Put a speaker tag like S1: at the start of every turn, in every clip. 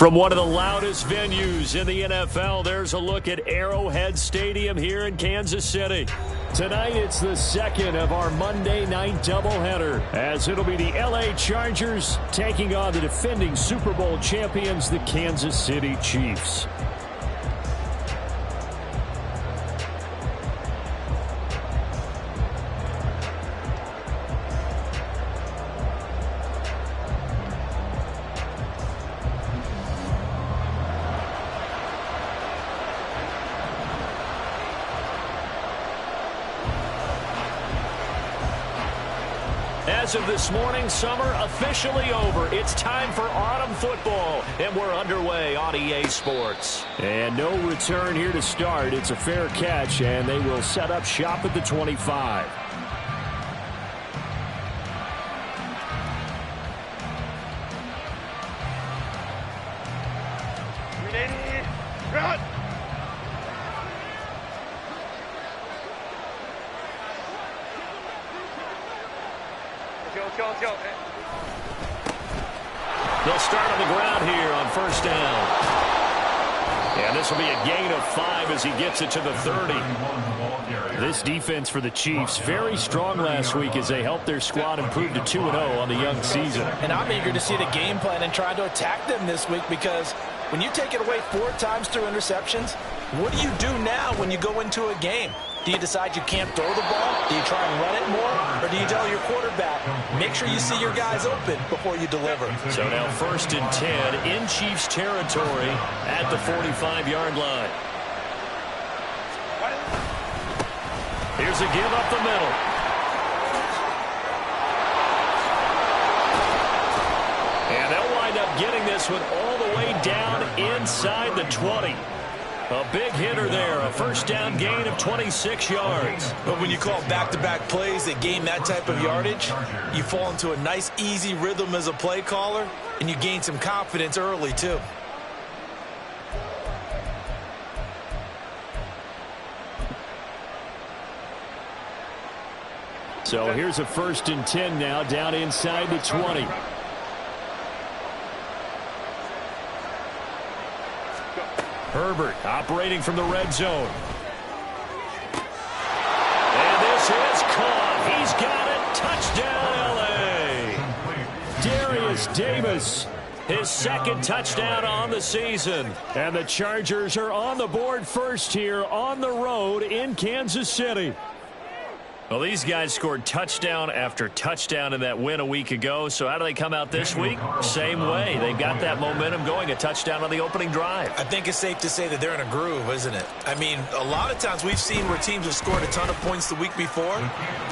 S1: From one of the loudest venues in the NFL, there's a look at Arrowhead Stadium here in Kansas City. Tonight, it's the second of our Monday night doubleheader, as it'll be the LA Chargers taking on the defending Super Bowl champions, the Kansas City Chiefs. As of this morning, summer officially over. It's time for autumn football, and we're underway on EA Sports. And no return here to start. It's a fair catch, and they will set up shop at the 25.
S2: Run!
S1: They'll start on the ground here on first down. And this will be a gain of 5 as he gets it to the 30. This defense for the Chiefs, very strong last week as they helped their squad improve to 2-0 on the young season.
S3: And I'm eager to see the game plan and try to attack them this week, because when you take it away 4 times through interceptions, what do you do now when you go into a game? Do you decide you can't throw the ball? Do you try and run it more? Or do you tell your quarterback, make sure you see your guys open before you deliver?
S1: So now first and 10 in Chiefs territory at the 45-yard line. Here's a give up the middle. And they'll wind up getting this one all the way down inside the 20. A big hitter there, a first down gain of 26 yards.
S3: But when you call back-to-back plays that gain that type of yardage, you fall into a nice, easy rhythm as a play caller, and you gain some confidence early, too.
S1: So here's a first and 10 now, down inside the 20. Herbert operating from the red zone. And this is caught. He's got it. Touchdown, LA. Darius Davis, his second touchdown on the season. And the Chargers are on the board first here on the road in Kansas City. Well, these guys scored touchdown after touchdown in that win a week ago. So how do they come out this week? Same way. They've got that momentum going, a touchdown on the opening drive.
S3: I think it's safe to say that they're in a groove, isn't it? I mean, a lot of times we've seen where teams have scored a ton of points the week before.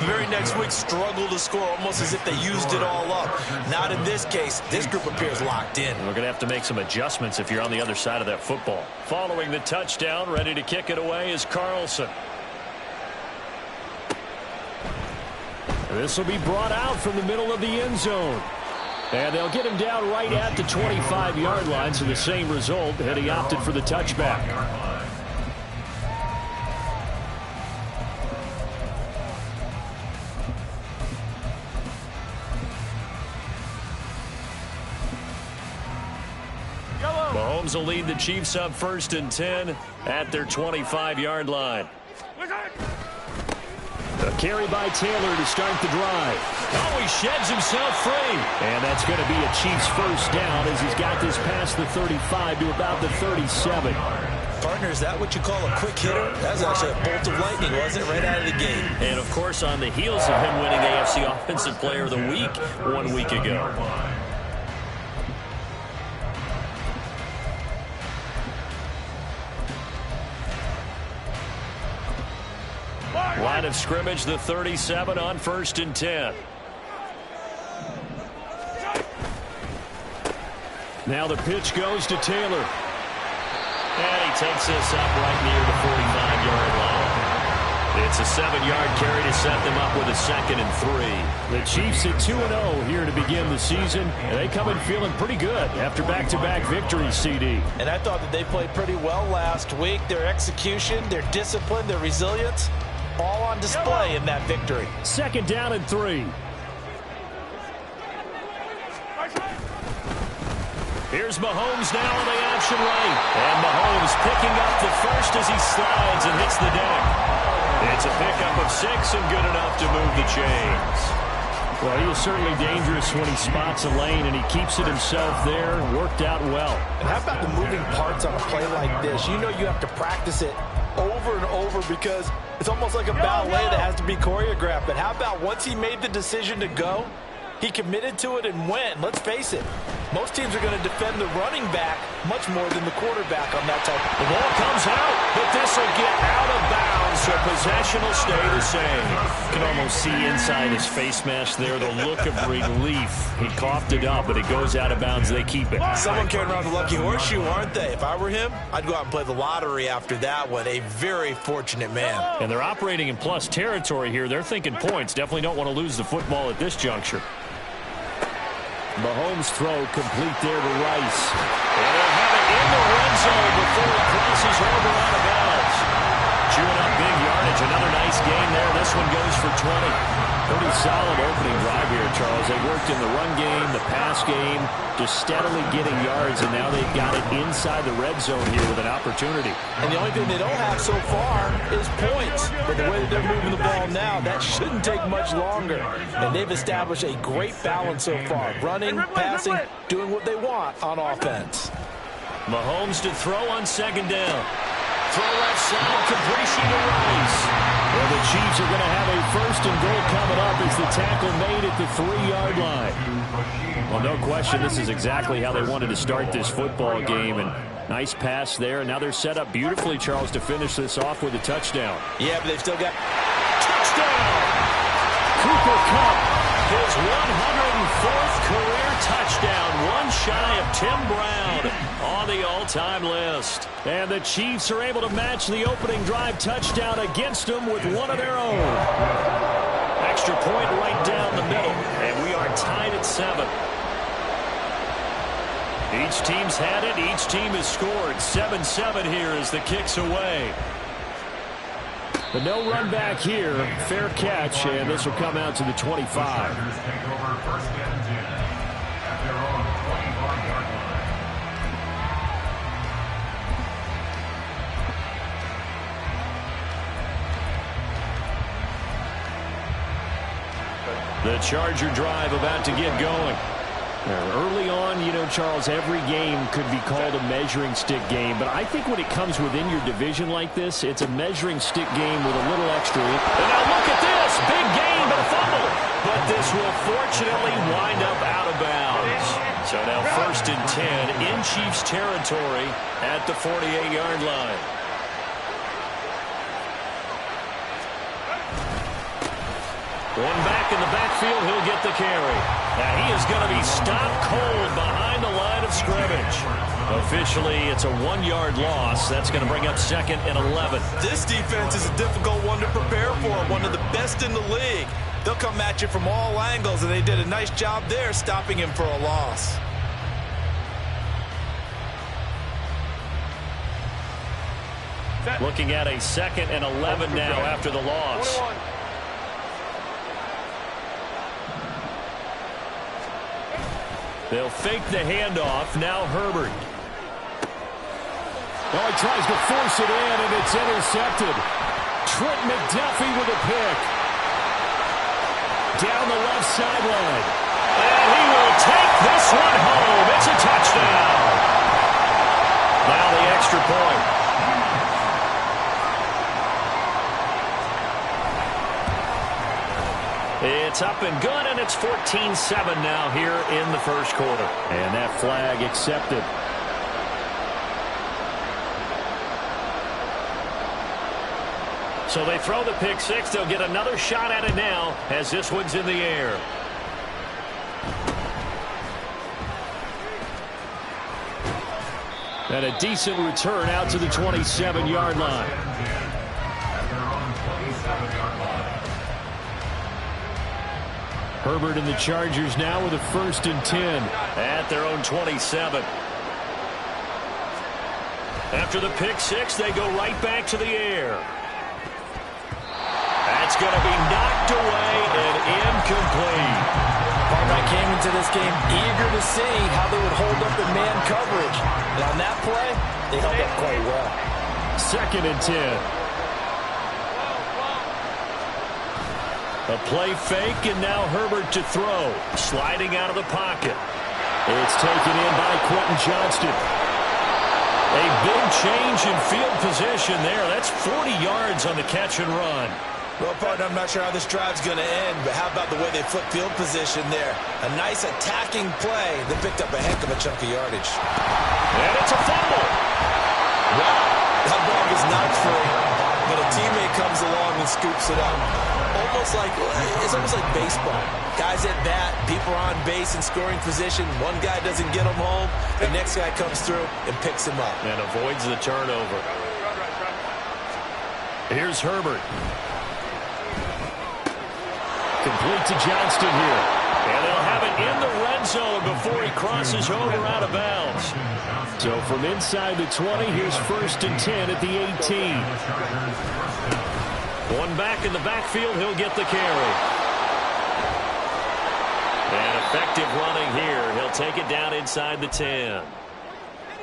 S3: The very next week struggle to score almost as if they used it all up. Not in this case. This group appears locked in.
S1: We're going to have to make some adjustments if you're on the other side of that football. Following the touchdown, ready to kick it away is Carlson. This will be brought out from the middle of the end zone. And they'll get him down right at the 25-yard line, so the same result, and he opted for the touchback. Mahomes will lead the Chiefs up first and 10 at their 25-yard line. A carry by Taylor to start the drive. Oh, he sheds himself free. And that's going to be a Chiefs first down as he's got this past the 35 to about the 37.
S3: Partner, is that what you call a quick hitter? That was actually a bolt of lightning, wasn't it? Right out of the gate.
S1: And, of course, on the heels of him winning AFC Offensive Player of the Week 1 week ago. Line of scrimmage, the 37 on first and 10. Now the pitch goes to Taylor. And he takes this up right near the 45-yard line. It's a 7-yard carry to set them up with a second and 3. The Chiefs at 2-0 here to begin the season. And they come in feeling pretty good after back-to-back victories, CD.
S3: And I thought that they played pretty well last week. Their execution, their discipline, their resilience, all on display in that victory.
S1: Second down and 3. Here's Mahomes now on the option right. And Mahomes picking up the first as he slides and hits the deck. It's a pickup of 6 and good enough to move the chains. Well, he is certainly dangerous when he spots a lane, and he keeps it himself there. Worked out well.
S3: And how about the moving parts on a play like this? You know you have to practice it over and over because it's almost like a ballet that has to be choreographed. But how about once he made the decision to go, he committed to it and went. Let's face it, most teams are going to defend the running back much more than the quarterback on that type.
S1: The ball comes out, but this will get out of bounds, so possession will stay the same. You can almost see inside his face mask there the look of relief. He coughed it up, but it goes out of bounds. They keep it.
S3: Someone carrying around the lucky horseshoe, aren't they? If I were him, I'd go out and play the lottery after that one. A very fortunate man.
S1: And they're operating in plus territory here. They're thinking points. Definitely don't want to lose the football at this juncture. Mahomes' throw complete there to Rice. And they'll have it in the red zone before it crosses over out of bounds. Chewing up big yardage. Another nice gain there. This one goes for 20. Pretty solid opening drive here, Charles. They worked in the run game, the pass game, just steadily getting yards, and now they've got it inside the red zone here with an opportunity.
S3: And the only thing they don't have so far is points. But the way that they're moving the ball now, that shouldn't take much longer. And they've established a great balance so far. Running, passing, doing what they want on offense.
S1: Mahomes to throw on second down. Throw left side, completion to Rice. Well, the Chiefs are going to have a first and goal coming up as the tackle made at the 3-yard line. Well, no question, this is exactly how they wanted to start this football game. And nice pass there. And now they're set up beautifully, Charles, to finish this off with a touchdown.
S3: Yeah, but they've still got...
S1: Touchdown! Cooper Kupp, his 104th career touchdown, one shy of Tim Brown on the all-time list. And the Chiefs are able to match the opening drive touchdown against them with one of their own. Extra point right down the middle, and we are tied at 7. Each team's had it. Each team has scored. 7-7 here as the kick's away. But no run back here. Fair catch, and this will come out to the 25. The Charger drive about to get going. Early on, you know, Charles, every game could be called a measuring stick game. But I think when it comes within your division like this, it's a measuring stick game with a little extra. And now look at this. Big gain, but a fumble. But this will fortunately wind up out of bounds. So now 1st and 10 in Chiefs territory at the 48-yard line. One back in the backfield, he'll get the carry. Now he is going to be stopped cold behind the line of scrimmage. Officially, it's a 1-yard loss. That's going to bring up 2nd and 11.
S3: This defense is a difficult one to prepare for, one of the best in the league. They'll come at you from all angles, and they did a nice job there stopping him for a loss.
S1: Looking at a 2nd and 11 now after the loss.
S2: 21.
S1: They'll fake the handoff. Now Herbert. Oh, he tries to force it in, and it's intercepted. Trent McDuffie with a pick. Down the left sideline. And he will take this one home. It's a touchdown. Now the extra point. It's up and good, and it's 14-7 now here in the first quarter. And that flag accepted. So they throw the pick six. They'll get another shot at it now as this one's in the air. And a decent return out to the 27-yard line. Herbert and the Chargers now with a 1st and 10 at their own 27. After the pick six, they go right back to the air. That's going to be knocked away and incomplete.
S3: Ball back came in into this game eager to see how they would hold up in man coverage. And on that play, they held up quite well.
S1: 2nd and 10. A play fake, and now Herbert to throw. Sliding out of the pocket. It's taken in by Quentin Johnston. A big change in field position there. That's 40 yards on the catch and run.
S3: Well, partner, I'm not sure how this drive's going to end, but how about the way they flip field position there? A nice attacking play that picked up a heck of a chunk of yardage.
S1: And it's a fumble.
S3: Wow, that ball is not free, but a teammate comes along and scoops it up. It's almost like baseball. Guys at bat, people are on base in scoring position. One guy doesn't get him home, the next guy comes through and picks him up.
S1: And avoids the turnover. Here's Herbert. Complete to Johnston here. And they'll have it in the red zone before he crosses over out of bounds. So from inside the 20, here's 1st and 10 at the 18. One back in the backfield, he'll get the carry. And effective running here. He'll take it down inside the 10.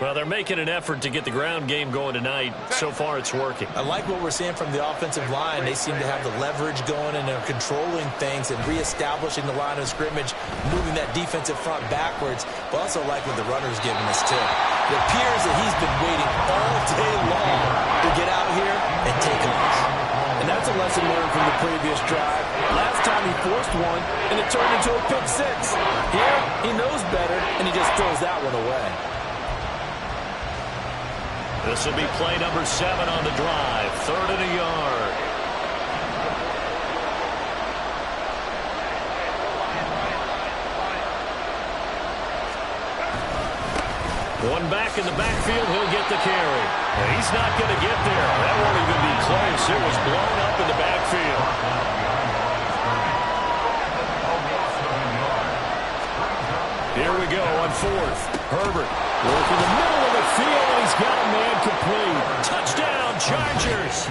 S1: Well, they're making an effort to get the ground game going tonight. So far, it's working.
S3: I like what we're seeing from the offensive line. They seem to have the leverage going, and they're controlling things and reestablishing the line of scrimmage, moving that defensive front backwards. But also like what the runner's giving us, too. It appears that he's been waiting all day long to get out here and take off. And that's a lesson learned from the previous drive. Last time he forced one, and it turned into a pick six. Here, he knows better, and he just throws that one away.
S1: This will be play number 7 on the drive. 3rd and a yard. One back in the backfield, he'll get the carry. And he's not going to get there. That won't even be close. It was blown up in the backfield. Here we go on 4th. Herbert working the middle of the field, and he's got a man complete. Touchdown, Chargers.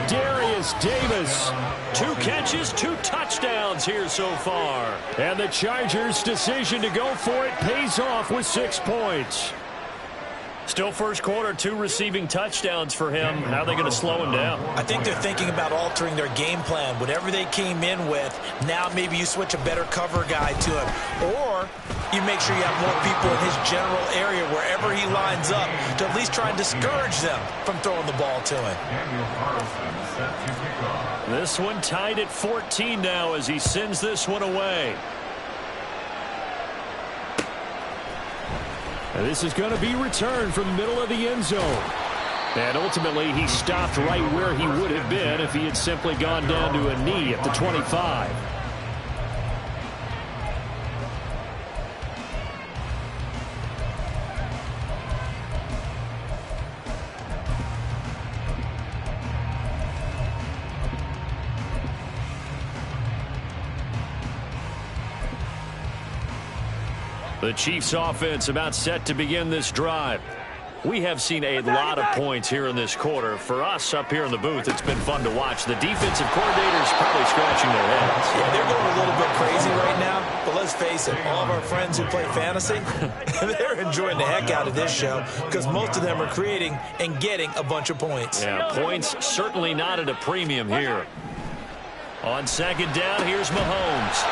S1: Darius Davis. 2 catches, 2 touchdowns here so far. And the Chargers' decision to go for it pays off with 6 points. Still first quarter, 2 receiving touchdowns for him. How are they going to slow him down?
S3: I think they're thinking about altering their game plan. Whatever they came in with, now maybe you switch a better cover guy to him. Or you make sure you have more people in his general area wherever he lines up to at least try and discourage them from throwing the ball to him.
S1: This one tied at 14 now as he sends this one away. And this is going to be returned from the middle of the end zone. And ultimately, he stopped right where he would have been if he had simply gone down to a knee at the 25. The Chiefs offense about set to begin this drive. We have seen a lot of points here in this quarter. For us up here in the booth, it's been fun to watch. The defensive coordinators probably scratching their heads.
S3: Yeah, they're going a little bit crazy right now. But let's face it, all of our friends who play fantasy, they're enjoying the heck out of this show because most of them are creating and getting a bunch of points.
S1: Yeah, points certainly not at a premium here. On 2nd down, here's Mahomes.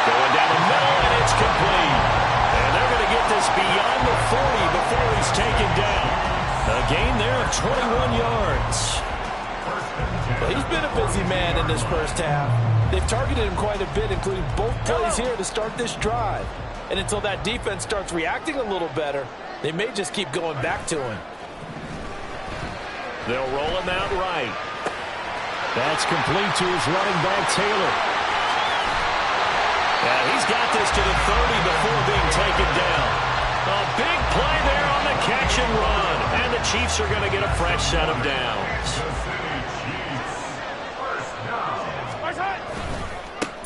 S1: Going down the middle, and it's complete. And they're going to get this beyond the 40 before he's taken down. A gain there of 21 yards.
S3: Well, he's been a busy man in this first half. They've targeted him quite a bit, including both plays here to start this drive. And until that defense starts reacting a little better, they may just keep going back to him.
S1: They'll roll him out right. That's complete to his running back, Taylor. Yeah, he's got this to the 30 before being taken down. A big play there on the catch and run. And the Chiefs are going to get a fresh set of downs.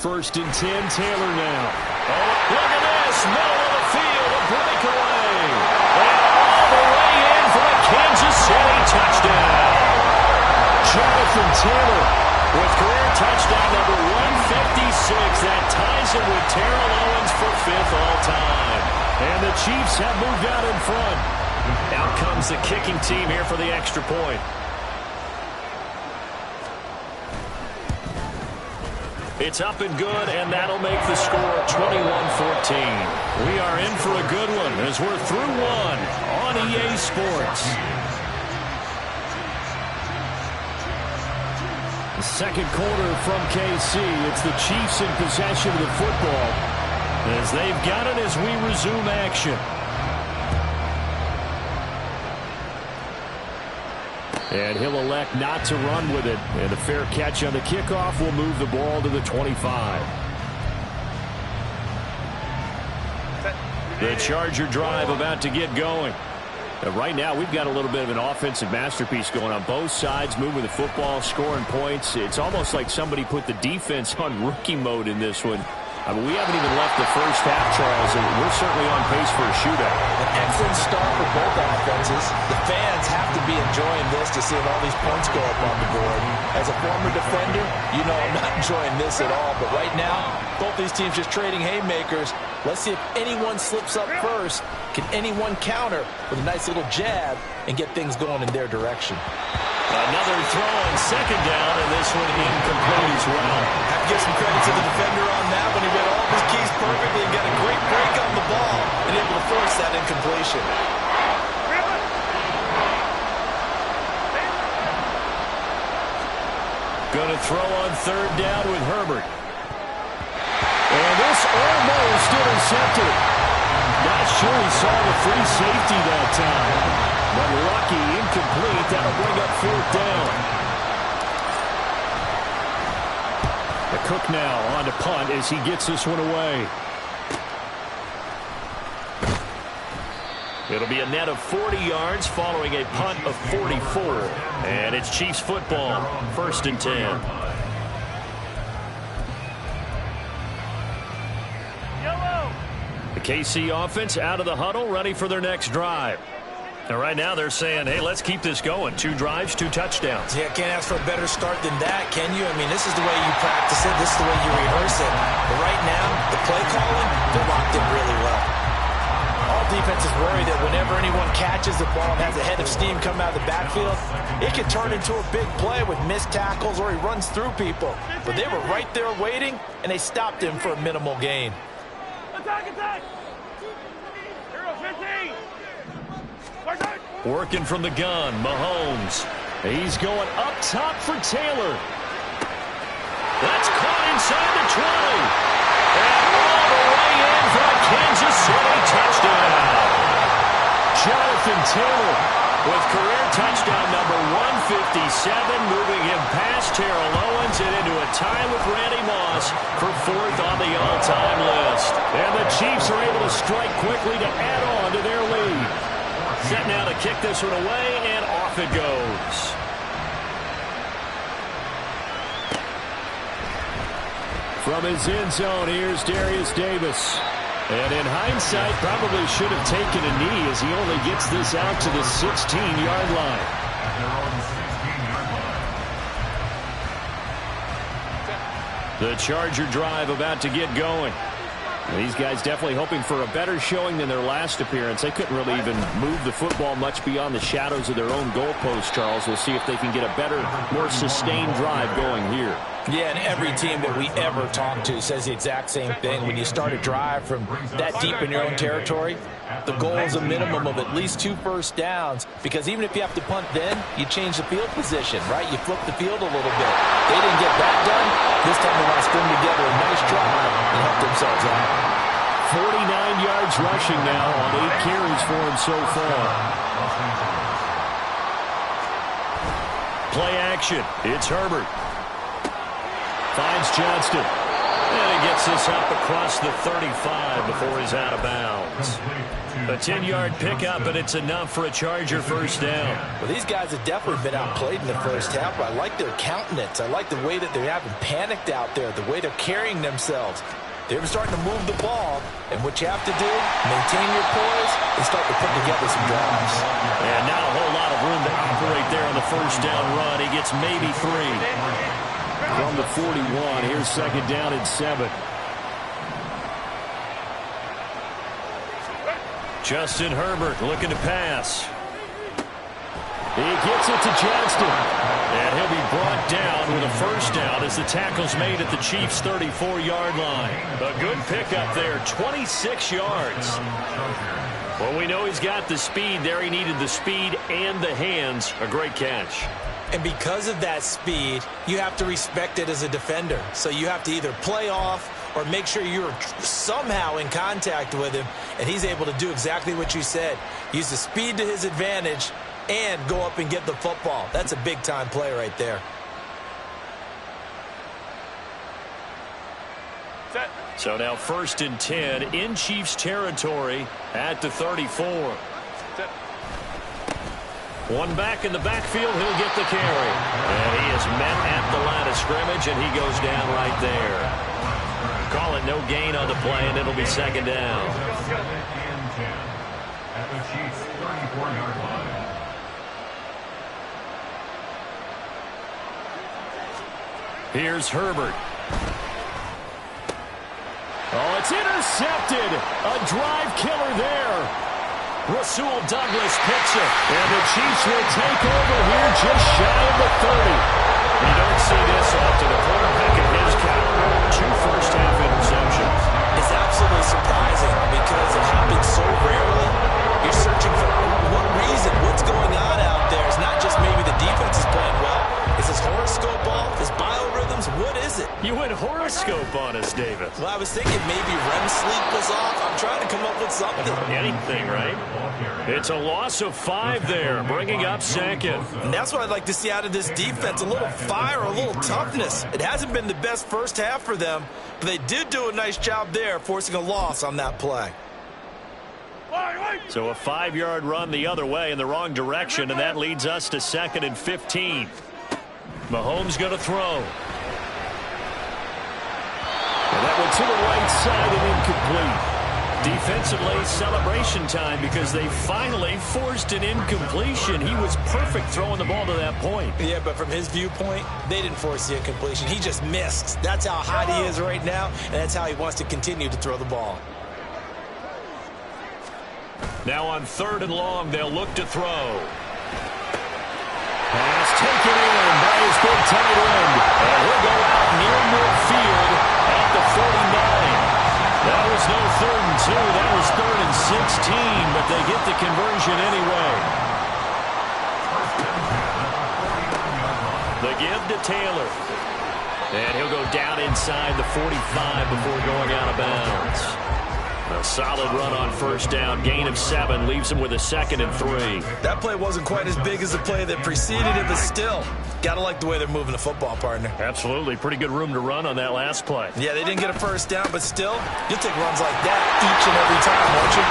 S1: 1st and 10, Taylor now. Oh, look at this. Middle of the field, a breakaway. And all the way in for a Kansas City touchdown. Jonathan Taylor with career touchdown number 156 That ties him with Terrell Owens for 5th all-time. And the Chiefs have moved out in front. Out comes the kicking team here for the extra point. It's up and good, and that'll make the score 21-14. We are in for a good one as we're through one on EA Sports. The second quarter from KC. It's the Chiefs in possession of the football as they've got it as we resume action. And he'll elect not to run with it. And a fair catch on the kickoff will move the ball to the 25. The Charger drive about to get going. Right now, we've got a little bit of an offensive masterpiece going on both sides, moving the football, scoring points. It's almost like somebody put the defense on rookie mode in this one. I mean, we haven't even left the first half, Charles, and we're certainly on pace for a shootout.
S3: An excellent start for both offenses. The fans have to be enjoying this to see all these points go up on the board. As a former defender, you know I'm not enjoying this at all. But right now, both these teams just trading haymakers. Let's see if anyone slips up first. Can anyone counter with a nice little jab and get things going in their direction?
S1: Another throw on second down, and this one incomplete as well.
S3: Have to give some credit to the defender on that when he read all of his keys perfectly and got a great break on the ball and able to force that incompletion.
S1: Going to throw on third down with Herbert. And this almost intercepted. Not sure he saw the free safety that time. But lucky, incomplete. That'll bring up fourth down. The Cook now on to punt as he gets this one away. It'll be a net of 40 yards following a punt of 44. And it's Chiefs football, 1st and 10. The KC offense out of the huddle, ready for their next drive. And right now they're saying, hey, let's keep this going. 2 drives, 2 touchdowns.
S3: Yeah, can't ask for a better start than that, can you? I mean, this is the way you practice it. This is the way you rehearse it. But right now, the play calling, they're locked in really well. All defenses worry that whenever anyone catches the ball and has a head of steam come out of the backfield, it can turn into a big play with missed tackles or he runs through people. But they were right there waiting, and they stopped him for a minimal gain.
S2: Attack, attack! 0-15!
S1: Working from the gun, Mahomes. He's going up top for Taylor. That's caught inside the 20. And all the way in for a Kansas City touchdown. Jonathan Taylor with career touchdown number 157, moving him past Terrell Owens and into a tie with Randy Moss for 4th on the all-time list. And the Chiefs are able to strike quickly to add on to their lead. Set now to kick this one away, and off it goes. From his end zone, here's Darius Davis. And in hindsight, probably should have taken a knee as he only gets this out to the 16-yard line. The Charger drive about to get going. These guys definitely hoping for a better showing than their last appearance. They couldn't really even move the football much beyond the shadows of their own goalpost, Charles. We'll see if they can get a better, more sustained drive going here.
S3: Yeah, and every team that we ever talk to says the exact same thing. When you start a drive from that deep in your own territory, the goal is a minimum of at least 2 first downs, because even if you have to punt then, you change the field position, right? You flip the field a little bit. They didn't get that done. This time they want to string together a nice drive and help themselves out.
S1: 49 yards rushing now on 8 carries for him so far. Play action. It's Herbert. Finds Johnston. And he gets this up across the 35 before he's out of bounds. A 10-yard pickup, and it's enough for a Charger first down.
S3: Well, these guys have definitely been outplayed in the first half, but I like their countenance. I like the way that they haven't panicked out there, the way they're carrying themselves. They're starting to move the ball, and what you have to do, maintain your poise and start to put together some drives.
S1: And not a whole lot of room to operate there on the first down run. He gets maybe 3. from the 41. Here's second down and 7. Justin Herbert looking to pass. He gets it to Johnston. And he'll be brought down with a first down as the tackle's made at the Chiefs' 34-yard line. A good pickup there, 26 yards. Well, we know he's got the speed there. He needed the speed and the hands. A great catch.
S3: And because of that speed, you have to respect it as a defender. So you have to either play off or make sure you're somehow in contact with him. And he's able to do exactly what you said. Use the speed to his advantage and go up and get the football. That's a big-time play right there.
S2: Set.
S1: So now 1st and 10 in Chiefs territory at the 34.
S2: Set.
S1: One back in the backfield, he'll get the carry. And he is met at the line of scrimmage, and he goes down right there. Call it no gain on the play, and it'll be second down.
S4: At the Chiefs' 34-yard line.
S1: Here's Herbert. Oh, it's intercepted. A drive killer there. Rasul Douglas picks it. And the Chiefs will take over here just shy of the 30. You don't see this often. A quarterback of his caliber, 2 first-half interceptions.
S3: It's absolutely surprising because it happens so rarely. You're searching for what reason, what's going on out there. It's not just maybe the defense is playing well. Is his horoscope off? His biorhythms? What is it?
S1: You went horoscope on us, David.
S3: Well, I was thinking maybe REM sleep was off. I'm trying to come up with something.
S1: Anything, right? It's a loss of 5 there, bringing up second.
S3: And that's what I'd like to see out of this defense. A little fire, a little toughness. It hasn't been the best first half for them, but they did do a nice job there, forcing a loss on that play.
S1: So a 5-yard run the other way in the wrong direction, and that leads us to 2nd and 15. Mahomes going to throw. And that one to the right side and incomplete. Defensively, celebration time because they finally forced an incompletion. He was perfect throwing the ball to that point.
S3: Yeah, but from his viewpoint, they didn't force the incompletion. He just missed. That's how hot he is right now, and that's how he wants to continue to throw the ball.
S1: Now on 3rd and long, they'll look to throw. Pass taken in by his big tight end. And he'll go out near midfield at the 49. That was no 3rd and 2. That was 3rd and 16, but they get the conversion anyway. The give to Taylor. And he'll go down inside the 45 before going out of bounds. A solid run on first down. Gain of 7 leaves him with a 2nd and 3.
S3: That play wasn't quite as big as the play that preceded it, but still, got to like the way they're moving the football, partner.
S1: Absolutely. Pretty good room to run on that last play.
S3: Yeah, they didn't get a first down, but still, you'll take runs like that each and every time, won't you?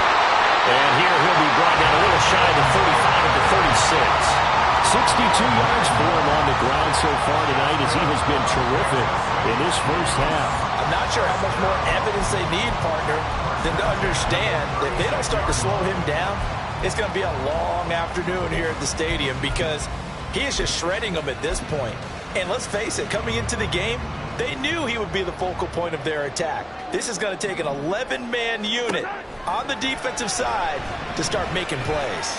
S1: And here he'll be brought down a little shy of the 35 at the 36. 62 yards for him on the ground so far tonight as he has been terrific in this first half.
S3: I'm not sure how much more evidence they need, partner, than to understand that if they don't start to slow him down, it's going to be a long afternoon here at the stadium because he is just shredding them at this point. And let's face it, coming into the game, they knew he would be the focal point of their attack. This is going to take an 11-man unit on the defensive side to start making plays.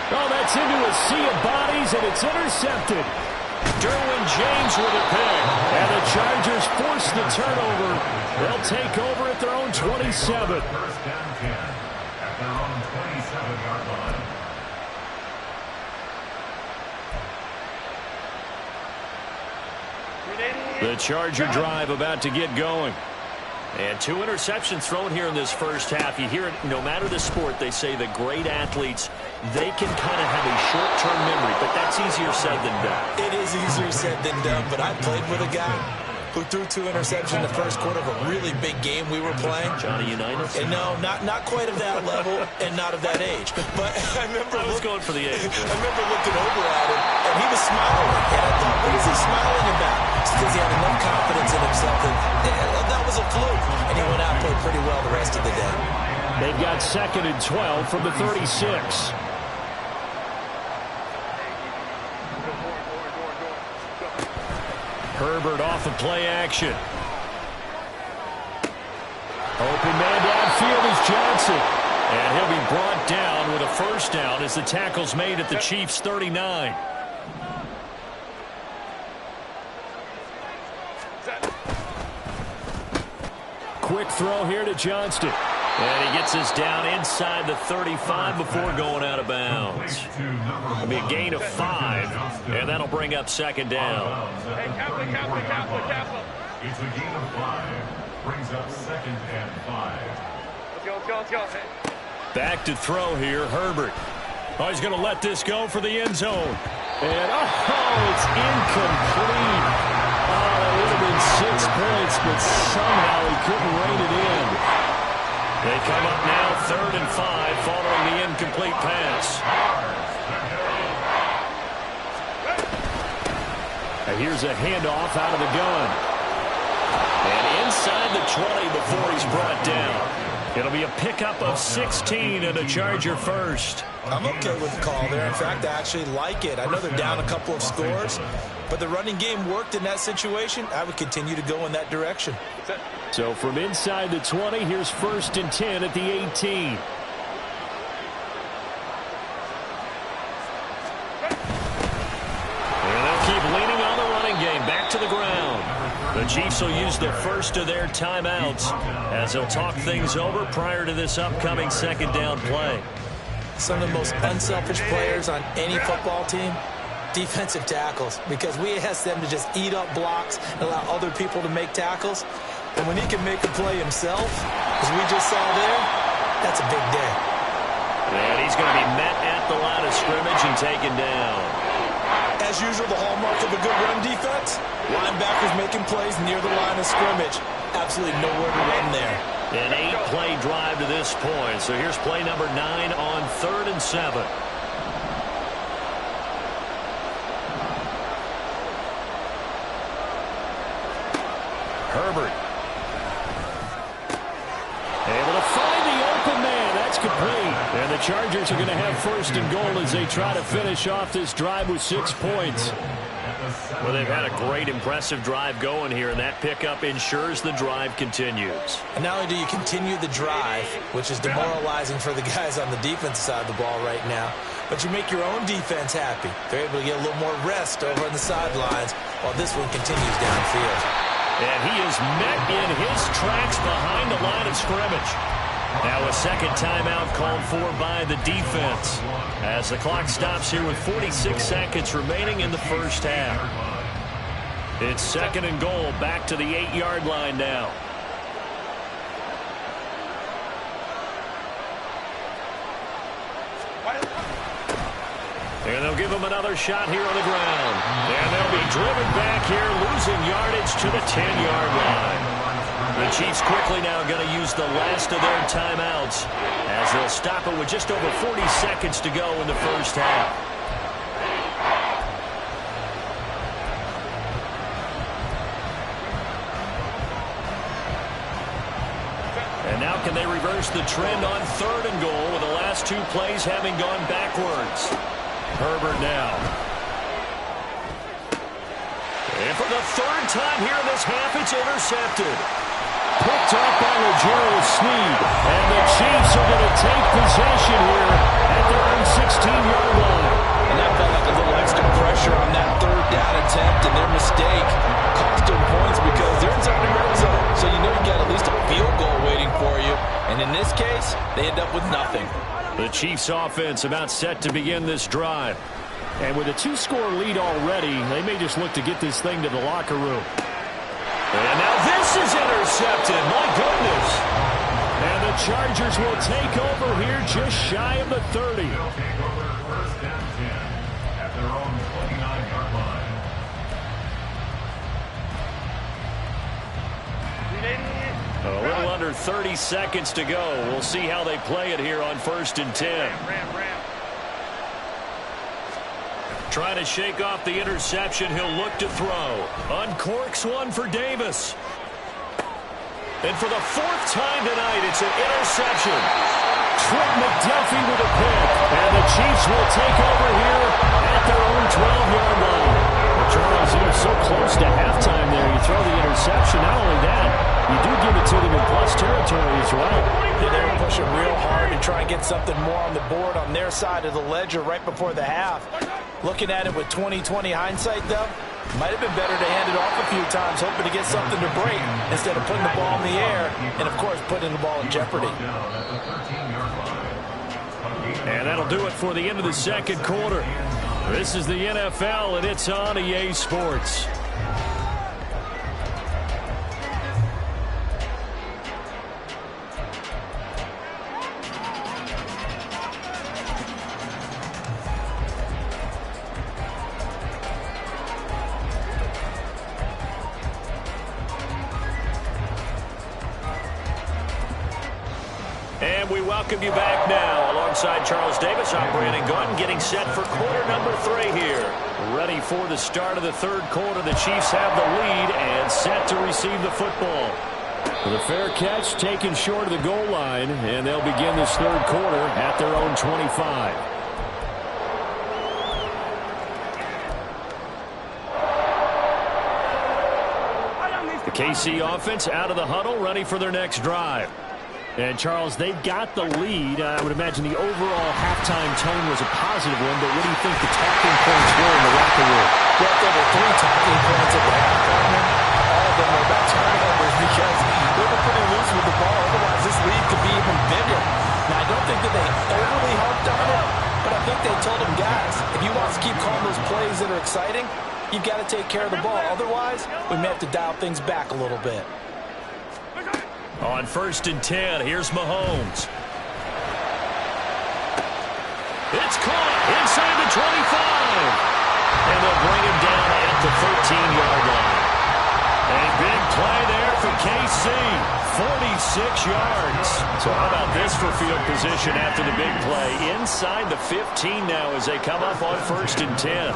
S1: Oh, that's into a sea of bodies, and it's intercepted. Derwin James with a pick. And the Chargers force the turnover. They'll take over at their own 27.
S4: First down 10 at their own 27-yard line.
S1: The Charger drive about to get going. And 2 interceptions thrown here in this first half. You hear it, no matter the sport, they say the great athletes, they can kind of have a short-term memory, but that's easier said than done.
S3: It is easier said than done, but I played with a guy who threw 2 interceptions in the first quarter of a really big game we were playing.
S1: Johnny Unitas?
S3: And no, not quite of that level and not of that age. But I remember
S1: I was going for the age.
S3: I remember looking over at him, and he was smiling. And I thought, what is he smiling about? It's because he had enough confidence in himself that was a fluke. And he went out and played pretty well the rest of the day.
S1: They've got 2nd and 12 from the 36. Herbert off of play action. Open man downfield is Johnson. And he'll be brought down with a first down as the tackle's made at the Chiefs' 39. Quick throw here to Johnston. And he gets us down inside the 35 before going out of bounds. It'll be a gain of 5, and that'll bring up second down.
S2: Hey, Kaplan.
S4: It's a gain of 5. Brings up second and 5.
S2: Let's go.
S1: Back to throw here, Herbert. Oh, he's going to let this go for the end zone. And, it's incomplete. Oh, that would have been 6 points, but somehow he couldn't rein it in. They come up now 3rd and 5 following the incomplete pass. And here's a handoff out of the gun. And inside the 20 before he's brought down. It'll be a pickup of 16 and a Charger first.
S3: I'm okay with the call there. In fact, I actually like it. I know they're down a couple of scores, but the running game worked in that situation. I would continue to go in that direction.
S1: So from inside the 20, here's 1st and 10 at the 18. And they'll keep leaning on the running game. Back to the ground. The Chiefs will use the first of their timeouts as they'll talk things over prior to this upcoming second down play.
S3: Some of the most unselfish players on any football team, defensive tackles, because we ask them to just eat up blocks and allow other people to make tackles. And when he can make a play himself, as we just saw there, that's a big day.
S1: And he's going to be met at the line of scrimmage and taken down.
S3: As usual, the hallmark of a good run defense, linebackers making plays near the line of scrimmage. Absolutely nowhere to run there.
S1: An 8-play drive to this point. So here's play number 9 on 3rd and 7. Herbert. Able to find the open man. That's complete. And the Chargers are going to have 1st and goal as they try to finish off this drive with 6 points. Well, they've had a great, impressive drive going here, and that pickup ensures the drive continues.
S3: And not only do you continue the drive, which is demoralizing for the guys on the defense side of the ball right now, but you make your own defense happy. They're able to get a little more rest over on the sidelines while this one continues downfield.
S1: And he is met in his tracks behind the line of scrimmage. Now a second timeout called for by the defense as the clock stops here with 46 seconds remaining in the first half. It's 2nd and goal, back to the 8-yard line now. And they'll give him another shot here on the ground. And they'll be driven back here, losing yardage to the 10-yard line. The Chiefs quickly now going to use the last of their timeouts as they'll stop it with just over 40 seconds to go in the first half. And now can they reverse the trend on 3rd and goal with the last 2 plays having gone backwards? Herbert now. And for the 3rd time here in this half, it's intercepted. Picked up by L'Jarius Sneed. And the Chiefs are going to take possession here at their own 16-yard line.
S3: And that felt like a little extra pressure on that 3rd down attempt, and their mistake cost them points because they're inside the red zone. So you know you got at least a field goal waiting for you. And in this case, they end up with nothing.
S1: The Chiefs offense about set to begin this drive. And with a 2-score lead already, they may just look to get this thing to the locker room. And now this is intercepted. My goodness. And the Chargers will take over here just shy of the 30.
S4: They'll take over 1st and 10 at their own 29-yard line.
S1: A little under 30 seconds to go. We'll see how they play it here on 1st and 10. Trying to shake off the interception. He'll look to throw. Uncorks one for Davis. And for the 4th time tonight, it's an interception. Trent McDuffie with a pick. And the Chiefs will take over here at their own 12-yard line. The Charles seems so close to halftime there. You throw the interception. Not only that, you do give it to them in plus territory as well.
S3: Yeah, they were pushing real hard to try and get something more on the board on their side of the ledger right before the half. Looking at it with 20/20 hindsight, though, might have been better to hand it off a few times, hoping to get something to break instead of putting the ball in the air and, of course, putting the ball in jeopardy.
S1: And that'll do it for the end of the second quarter. This is the NFL, and it's on EA Sports. And we welcome you back now. Alongside Charles Davis, I'm Brandon Gordon, getting set for quarter number 3 here. Ready for the start of the third quarter. The Chiefs have the lead and set to receive the football. With a fair catch taken short of the goal line, and they'll begin this third quarter at their own 25. The KC offense out of the huddle, ready for their next drive. And, Charles, they've got the lead. I would imagine the overall halftime tone was a positive one, but what do you think the talking points were in the locker room?
S3: Well, there were 3 talking points at the half. All of them were about turnovers because they were pretty loose with the ball. Otherwise, this lead could be even bigger. Now, I don't think that they overly harped on it, but I think they told them, guys, if you want to keep calling those plays that are exciting, you've got to take care of the ball. Otherwise, we may have to dial things back a little bit.
S1: On 1st and 10, here's Mahomes. It's caught inside the 25. And they'll bring him down at the 13-yard line. A big play there for KC. 46 yards. So how about this for field position after the big play? Inside the 15 now as they come up on 1st and 10.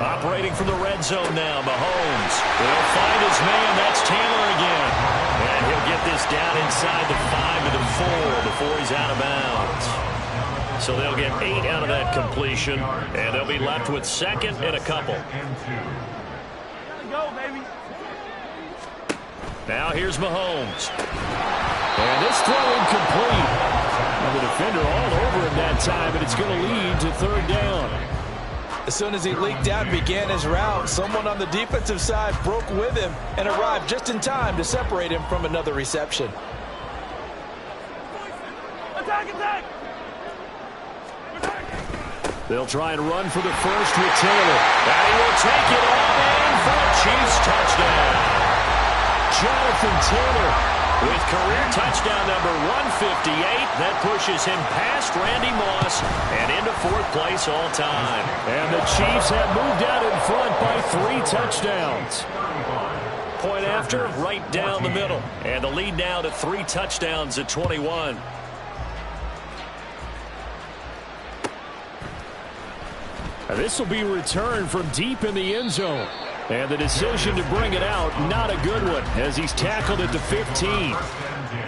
S1: Operating from the red zone now, Mahomes. They'll find his man. That's Taylor again. And he'll get this down inside the 5 to the 4 before he's out of bounds. So they'll get 8 out of that completion, and they'll be left with 2nd and a couple.
S2: Go, baby.
S1: Now here's Mahomes. And this throw incomplete. And the defender all over him that time, and it's going to lead to 3rd down.
S3: As soon as he leaked out and began his route, someone on the defensive side broke with him and arrived just in time to separate him from another reception.
S2: Attack, attack!
S1: They'll try and run for the first with Taylor. And he will take it all in for a Chiefs touchdown. Jonathan Taylor with career touchdown number 158. That pushes him past Randy Moss and into 4th place all time. And the Chiefs have moved out in front by 3 touchdowns. Point after, right down the middle. And the lead now to 3 touchdowns at 21. And this will be returned from deep in the end zone. And the decision to bring it out, not a good one, as he's tackled at the 15.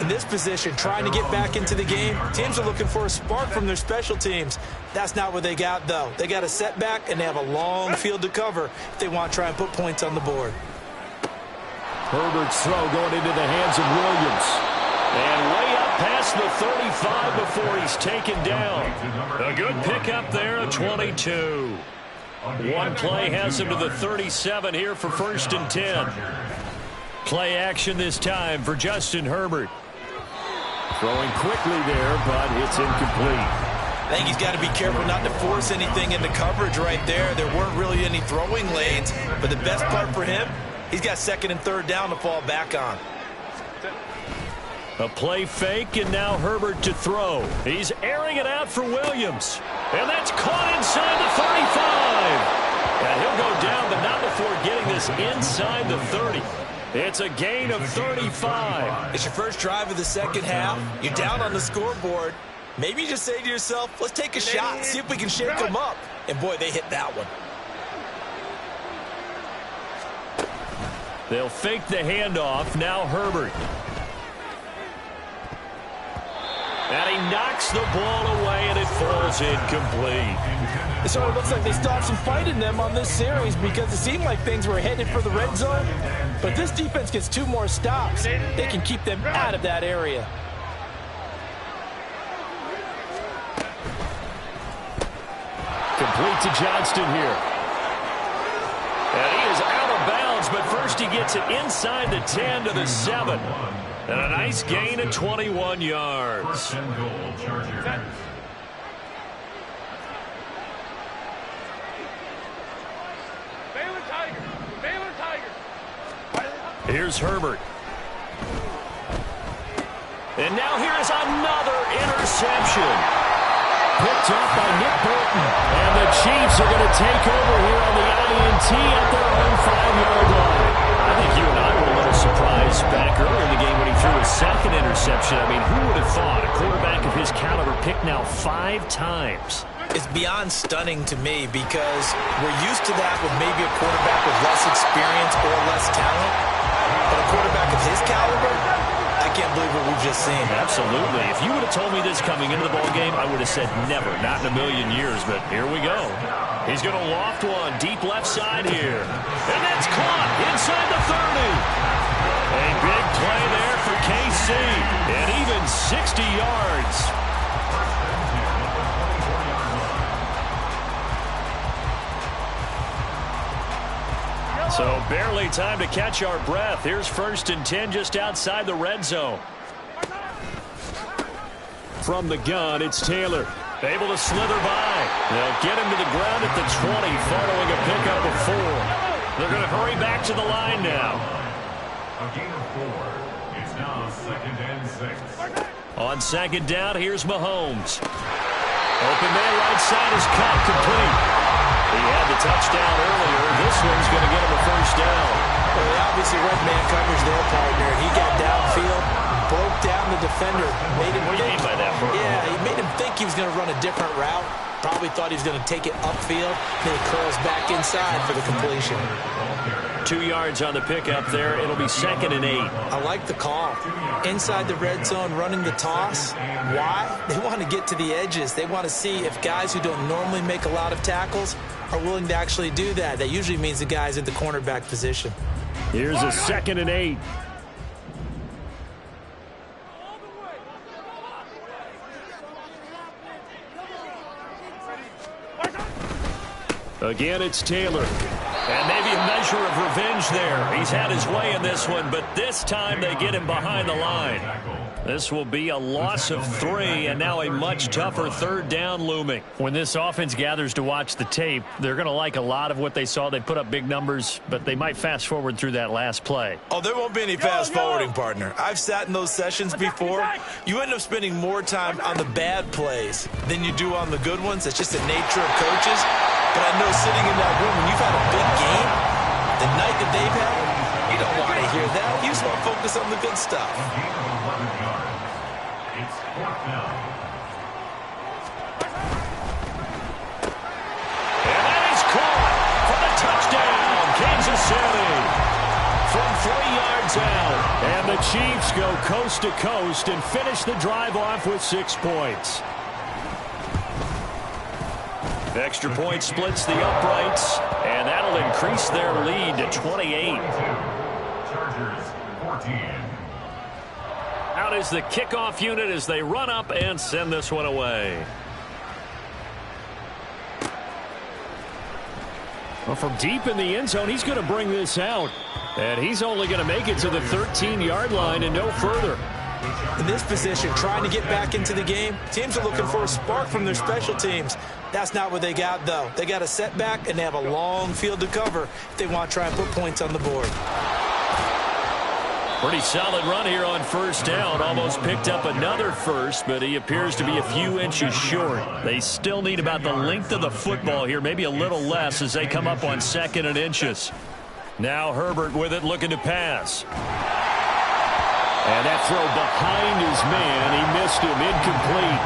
S3: In this position, trying to get back into the game, teams are looking for a spark from their special teams. That's not what they got, though. They got a setback, and they have a long field to cover if they want to try and put points on the board.
S1: Herbert's throw going into the hands of Williams. And way up past the 35 before he's taken down. A good pickup there at 22. One play has him to the 37 here for 1st and 10. Play action this time for Justin Herbert. Throwing quickly there, but it's incomplete.
S3: I think he's got to be careful not to force anything into coverage right there. There weren't really any throwing lanes, but the best part for him, he's got 2nd and 3rd down to fall back on.
S1: A play fake, and now Herbert to throw. He's airing it out for Williams. And that's caught inside the 35. And he'll go down, but not before getting this inside the 30. It's a gain of 35.
S3: It's your first drive of the second half. You're down on the scoreboard. Maybe you just say to yourself, let's take a shot, see if we can shake them up. And, boy, they hit that one.
S1: They'll fake the handoff. Now Herbert. And he knocks the ball away, and it falls incomplete.
S3: It sort of looks like they still have some fight in them on this series because it seemed like things were headed for the red zone. But this defense gets 2 more stops. They can keep them out of that area.
S1: Complete to Johnston here. And he is out of bounds, but first he gets it inside the 10 to the 7. And a nice gain of 21 yards.
S4: First and goal, Chargers.
S2: Baylor Tigers.
S1: Here's Herbert. And now here's another interception. Picked up by Nick Bolton. And the Chiefs are going to take over here on the INT at their own 5-yard line. I think you and I were a little surprised back earlier in the game when he threw his second interception. I mean, who would have thought a quarterback of his caliber picked now 5 times?
S3: It's beyond stunning to me because we're used to that with maybe a quarterback with less experience or less talent. But a quarterback of his caliber, I can't believe what we've just seen.
S1: Absolutely. If you would have told me this coming into the ballgame, I would have said never, not in a million years. But here we go. He's going to loft one deep left side here. And that's caught inside the 30. A big play there for KC. And even 60 yards. So barely time to catch our breath. Here's 1st and 10 just outside the red zone. From the gun, it's Taylor. Able to slither by. They'll get him to the ground at the 20 following a pickup of 4. They're going to hurry back to the line now.
S4: A gain of 4. It's now 2nd and 6.
S1: On 2nd down, here's Mahomes. Open man right side is caught complete. He had the touchdown earlier. This one's going to get him a 1st down.
S3: Well, they obviously read man coverage there, partner. He got downfield, broke down the defender. Made him
S1: What do you mean by that, bro?
S3: Yeah, he made him think he was going to run a different route. Probably thought he was going to take it upfield. Then he curls back inside for the completion.
S1: 2 yards on the pickup there. It'll be 2nd and 8.
S3: I like the call. Inside the red zone, running the toss. Why? They want to get to the edges. They want to see if guys who don't normally make a lot of tackles are willing to actually do that. That usually means the guy's in the cornerback position.
S1: Here's a 2nd and 8. Again, it's Taylor. And maybe a measure of revenge there. He's had his way in this one, but this time they get him behind the line. This will be a loss of 3, and now a much tougher 3rd down looming.
S5: When this offense gathers to watch the tape, they're going to like a lot of what they saw. They put up big numbers, but they might fast forward through that last play.
S3: Oh, there won't be any fast forwarding, partner. I've sat in those sessions before. You end up spending more time on the bad plays than you do on the good ones. It's just the nature of coaches. But I know sitting in that room, when you've had a big game, the night that they've had, you don't want to hear that. You just want to focus on the good stuff.
S4: It's 4th down.
S1: And that is caught for the touchdown, Kansas City. From 3 yards out. And the Chiefs go coast to coast and finish the drive off with 6 points. Extra point splits the uprights, and that'll increase their lead to 28.
S4: Chargers 14.
S1: Out is the kickoff unit as they run up and send this one away. Well, from deep in the end zone, he's going to bring this out. And he's only going to make it to the 13-yard line and no further.
S3: In this position, trying to get back into the game, teams are looking for a spark from their special teams. That's not what they got, though. They got a setback, and they have a long field to cover if they want to try and put points on the board.
S1: Pretty solid run here on 1st down. Almost picked up another first, but he appears to be a few inches short. They still need about the length of the football here, maybe a little less as they come up on 2nd and inches. Now Herbert with it, looking to pass. And that throw behind his man, he missed him, incomplete.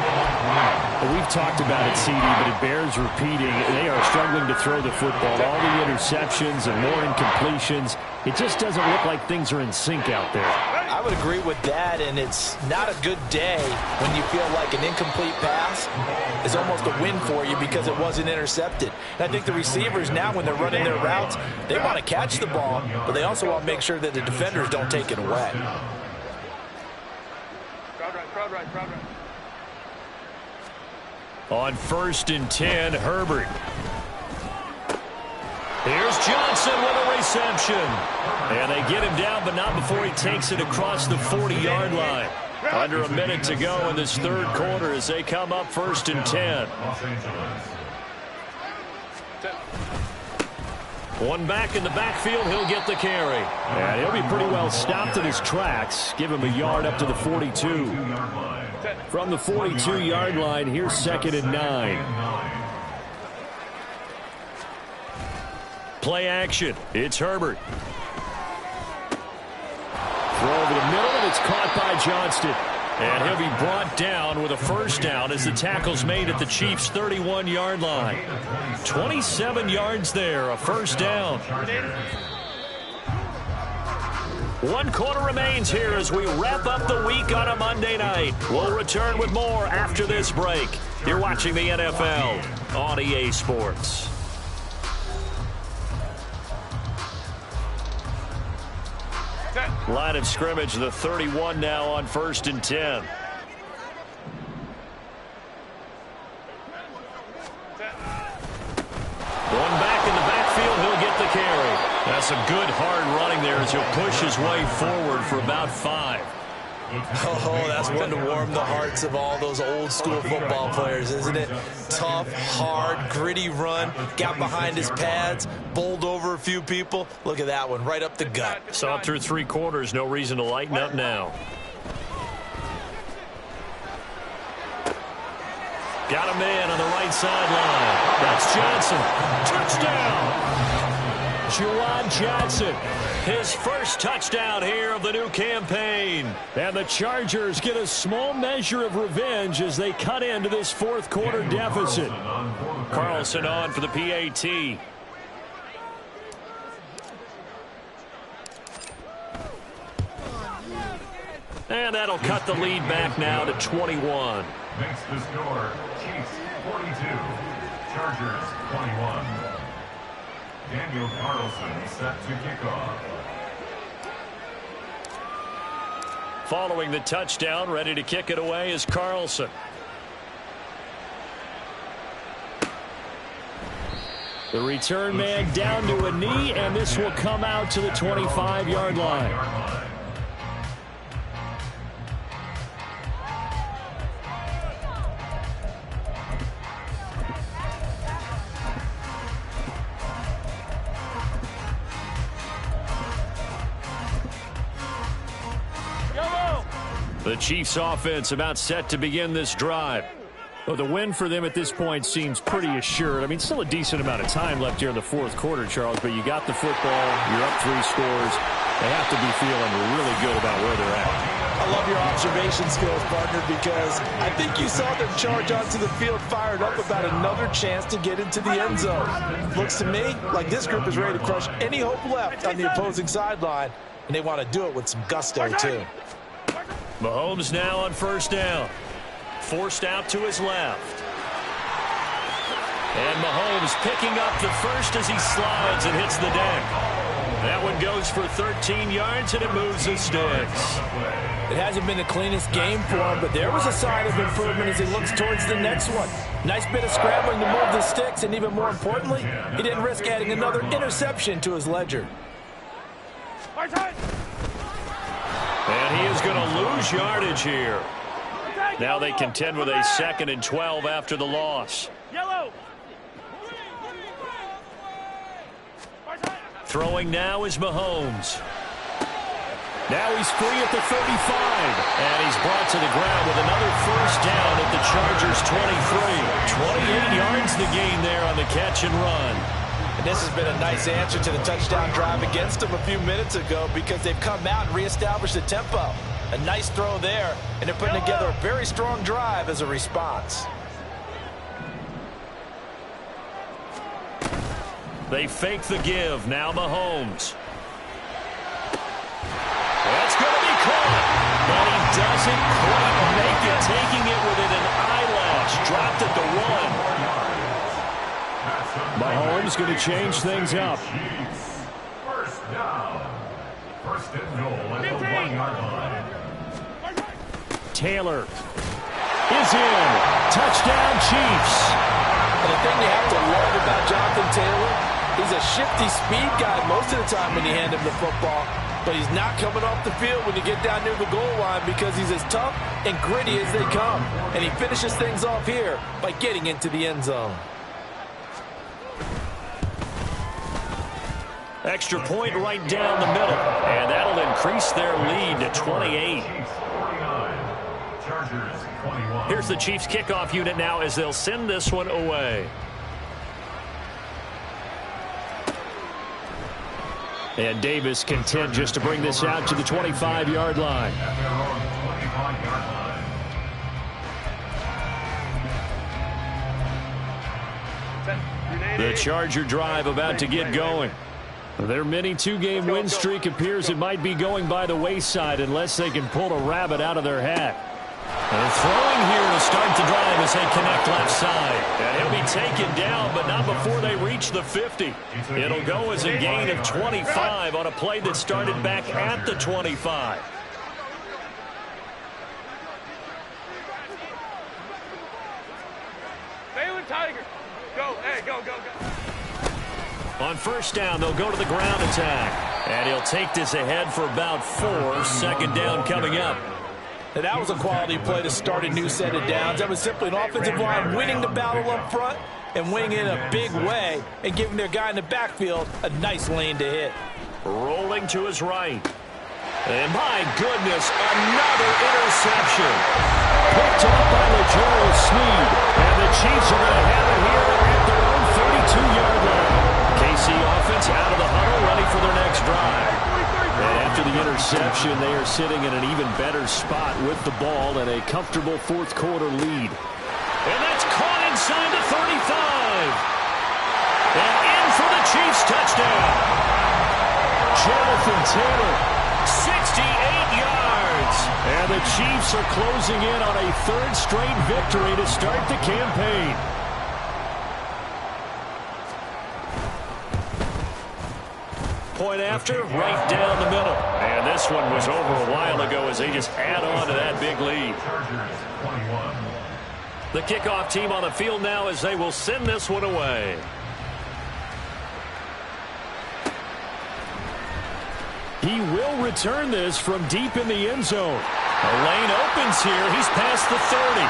S1: We've talked about it, CD, but it bears repeating. They are struggling to throw the football. All the interceptions and more incompletions. It just doesn't look like things are in sync out there.
S3: I would agree with that, and it's not a good day when you feel like an incomplete pass is almost a win for you because it wasn't intercepted. And I think the receivers now, when they're running their routes, they want to catch the ball, but they also want to make sure that the defenders don't take it away.
S1: On 1st and 10, Herbert. Here's Johnson with a reception. And they get him down, but not before he takes it across the 40-yard line. Under a minute to go in this third quarter as they come up 1st and 10. One back in the backfield, he'll get the carry. And he'll be pretty well stopped in his tracks. Give him a yard up to the 42. From the 42-yard line, here's 2nd and 9. Play action. It's Herbert. Throw over the middle, and it's caught by Johnston. And he'll be brought down with a first down as the tackle's made at the Chiefs' 31-yard line. 27 yards there, a first down. 1 quarter remains here as we wrap up the week on a Monday night. We'll return with more after this break. You're watching the NFL on EA Sports. Line of scrimmage, the 31 now on 1st and 10. One back in the backfield, he'll get the carry. That's a good hard running there as he'll push his way forward for about 5.
S3: Oh, that's one to warm the hearts of all those old school football players, isn't it? Tough, hard, gritty run, got behind his pads, bowled over a few people. Look at that one, right up the gut.
S1: Saw it through 3 quarters, no reason to lighten up now. Got a man on the right sideline. That's Johnson. Touchdown! Juwan Johnson, his first touchdown here of the new campaign. And the Chargers get a small measure of revenge as they cut into this 4th quarter deficit. Carlson on for the PAT. And that'll cut the lead back now to 21.
S4: Makes the score Chiefs 42, Chargers 21. Daniel Carlson set to kick off.
S1: Following the touchdown, ready to kick it away is Carlson. The return man down to a knee, and this will come out to the 25-yard line. The Chiefs offense about set to begin this drive. Well, the win for them at this point seems pretty assured. I mean, still a decent amount of time left here in the 4th quarter, Charles, but you got the football, you're up 3 scores. They have to be feeling really good about where they're at.
S3: I love your observation skills, partner, because I think you saw them charge onto the field fired up about another chance to get into the end zone. Looks to me like this group is ready to crush any hope left on the opposing sideline, and they want to do it with some gusto, too.
S1: Mahomes now on first down. Forced out to his left. And Mahomes picking up the first as he slides and hits the deck. That one goes for 13 yards, and it moves the sticks.
S3: It hasn't been the cleanest game for him, but there was a sign of improvement as he looks towards the next one. Nice bit of scrambling to move the sticks, and even more importantly, he didn't risk adding another interception to his ledger.
S1: And he is going to lose yardage here. Now they contend with a 2nd and 12 after the loss.
S2: Yellow.
S1: Throwing now is Mahomes. Now he's free at the 35. And he's brought to the ground with another first down at the Chargers 23. 28 yards the gain there on the catch and run.
S3: And this has been a nice answer to the touchdown drive against them a few minutes ago because they've come out and reestablished the tempo. A nice throw there, and they're putting together a very strong drive as a response.
S1: They fake the give. Now Mahomes. That's going to be caught. doesn't quite make it, taking it within an eyelash. Dropped at the 1. Mahomes going to change things up.
S4: First down. First and goal at the 1-yard line.
S1: Taylor is in. Touchdown, Chiefs.
S3: And the thing you have to love about Jonathan Taylor, he's a shifty speed guy most of the time when you hand him the football. But he's not coming off the field when you get down near the goal line because he's as tough and gritty as they come. And he finishes things off here by getting into the end zone.
S1: Extra point right down the middle. And that'll increase their lead to 28. Here's the Chiefs kickoff unit now as they'll send this one away. And Davis content just to bring this out to the 25-yard line. The Charger drive about to get going. Their mini two-game win streak appears it might be going by the wayside unless they can pull a rabbit out of their hat. They're throwing here to start the drive as they connect left side. And he'll be taken down, but not before they reach the 50. It'll go as a gain of 25 on a play that started back at the 25.
S2: Baylor Tigers. Go, hey, go, go, go.
S1: On first down, they'll go to the ground attack. And he'll take this ahead for about 4. Second down coming up.
S3: And that was a quality play to start a new set of downs. That was simply an offensive line winning the battle up front and winning in a big way and giving their guy in the backfield a nice lane to hit.
S1: Rolling to his right. And my goodness, another interception. Picked up by LeGerald Sneed. And the Chiefs are going to have it here at their own 32-yard line. KC offense out of the huddle, ready for their next drive. And after the interception, they are sitting in an even better spot with the ball and a comfortable fourth-quarter lead. And that's caught inside the 35. And in for the Chiefs touchdown. Jonathan Taylor, 68 yards. And the Chiefs are closing in on a third straight victory to start the campaign. Point after, right down the middle. And this one was over a while ago as they just add on to that big lead. The kickoff team on the field now as they will send this one away. He will return this from deep in the end zone. A lane opens here. He's past the 30.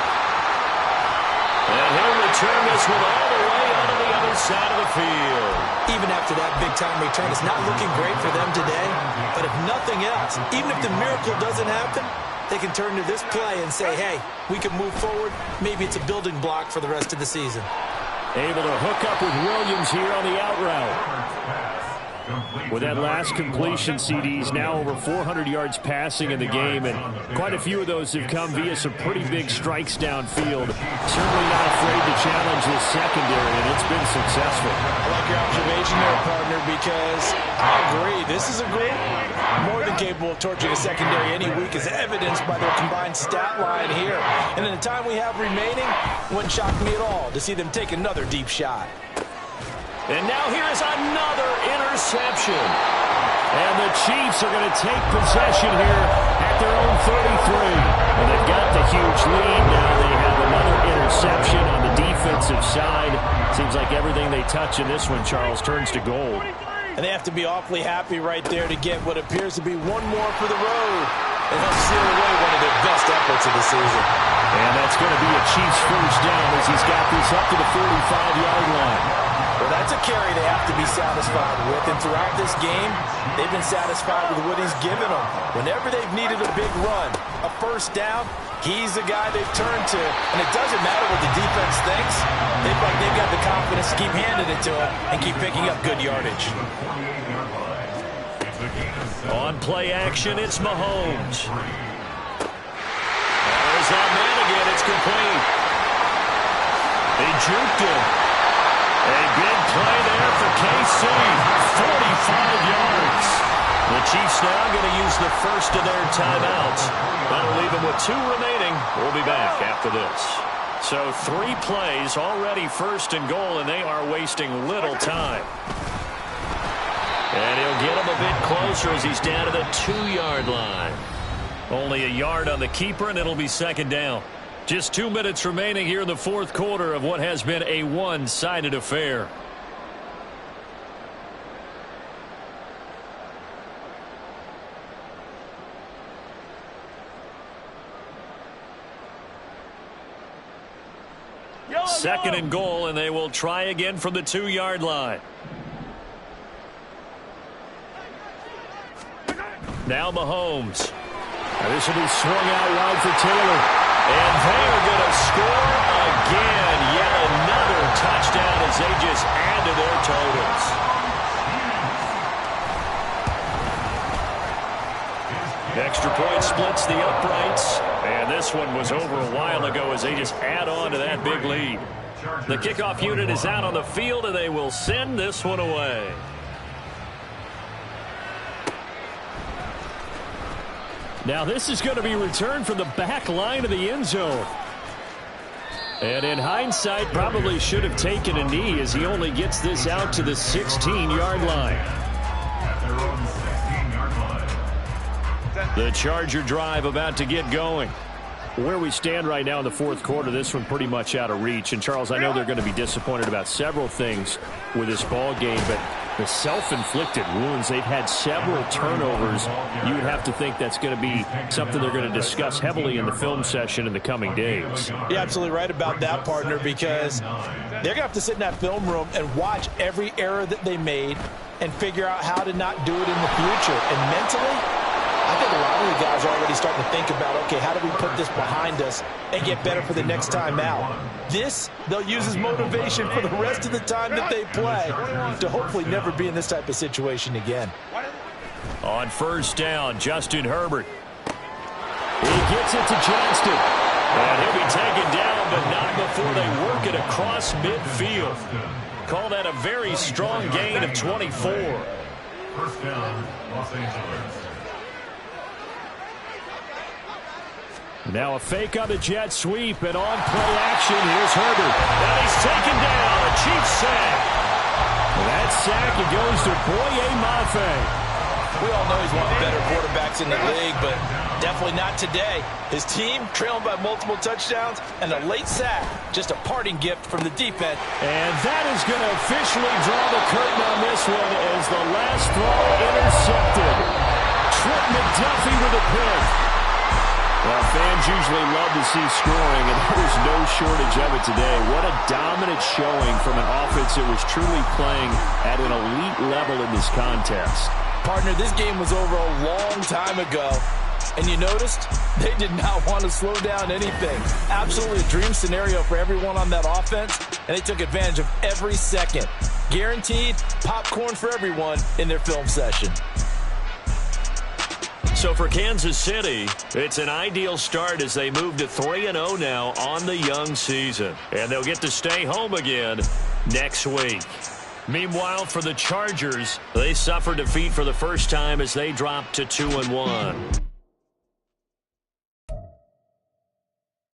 S1: And he'll return this one all the way onto the other side of the field.
S3: Even after that big-time return, it's not looking great for them today. But if nothing else, even if the miracle doesn't happen, they can turn to this play and say, hey, we can move forward. Maybe it's a building block for the rest of the season.
S1: Able to hook up with Williams here on the out route. With that last completion, CDs now over 400 yards passing in the game, and quite a few of those have come via some pretty big strikes downfield. Certainly not afraid to challenge this secondary, and it's been successful.
S3: I like your observation there, partner, because I agree. This is a group more than capable of torching a secondary any week, as evidenced by their combined stat line here. And in the time we have remaining, it wouldn't shock me at all to see them take another deep shot.
S1: And now here is another interception. And the Chiefs are going to take possession here at their own 33. And they've got the huge lead. Now they have another interception on the defensive side. Seems like everything they touch in this one, Charles, turns to gold.
S3: And they have to be awfully happy right there to get what appears to be one more for the road. And help seal away one of their best efforts of the season.
S1: And that's going to be a Chiefs first down as he's got this up to the 45-yard line.
S3: Well, that's a carry they have to be satisfied with. And throughout this game, they've been satisfied with what he's given them. Whenever they've needed a big run, a first down, he's the guy they've turned to. And it doesn't matter what the defense thinks. They've got the confidence to keep handing it to him and keep picking up good yardage.
S1: On play action, it's Mahomes. There's that man again. It's complete. They juked him. A big play there for KC. 45 yards. The Chiefs now going to use the first of their timeouts. That'll leave them with 2 remaining. We'll be back after this. So 3 plays already first and goal, and they are wasting little time. And he'll get him a bit closer as he's down to the 2-yard line. Only a yard on the keeper, and it'll be second down. Just 2 minutes remaining here in the fourth quarter of what has been a one-sided affair. Second and goal, and they will try again from the 2-yard line. Now Mahomes. This will be swung out wide for Taylor. And they're going to score again. Yet another touchdown as they just add to their totals. Extra point splits the uprights. And this one was over a while ago as they just add on to that big lead. The kickoff unit is out on the field, and they will send this one away. Now this is going to be returned from the back line of the end zone. And in hindsight, probably should have taken a knee as he only gets this out to the 16-yard line. The Charger drive about to get going. Where we stand right now in the fourth quarter, this one pretty much out of reach. And, Charles, I know they're going to be disappointed about several things with this ball game, but the self-inflicted wounds, they've had several turnovers. You would have to think that's going to be something they're going to discuss heavily in the film session in the coming days.
S3: You're absolutely right about that, partner, because they're going to have to sit in that film room and watch every error that they made and figure out how to not do it in the future. And mentally, I think a lot of the guys are already starting to think about, okay, how do we put this behind us and get better for the next time out? This, they'll use as motivation for the rest of the time that they play to hopefully never be in this type of situation again.
S1: On first down, Justin Herbert. He gets it to Johnston. And he'll be taken down, but not before they work it across midfield. Call that a very strong gain of 24.
S4: First down, Los Angeles.
S1: Now a fake on the jet sweep, and on play action, here's Herbert. And he's taken down, a Chiefs sack. That sack, it goes to Boye Mafe.
S3: We all know he's one of the better quarterbacks in the league, but definitely not today. His team trailing by multiple touchdowns, and a late sack, just a parting gift from the defense.
S1: And that is going to officially draw the curtain on this one as the last throw intercepted. Trent McDuffie with a pick. Well, fans usually love to see scoring, and there was no shortage of it today. What a dominant showing from an offense that was truly playing at an elite level in this contest.
S3: Partner, this game was over a long time ago, and you noticed they did not want to slow down anything. Absolutely a dream scenario for everyone on that offense, and they took advantage of every second. Guaranteed popcorn for everyone in their film session.
S1: So for Kansas City, it's an ideal start as they move to 3-0 now on the young season. And they'll get to stay home again next week. Meanwhile, for the Chargers, they suffered defeat for the first time as they dropped to 2-1.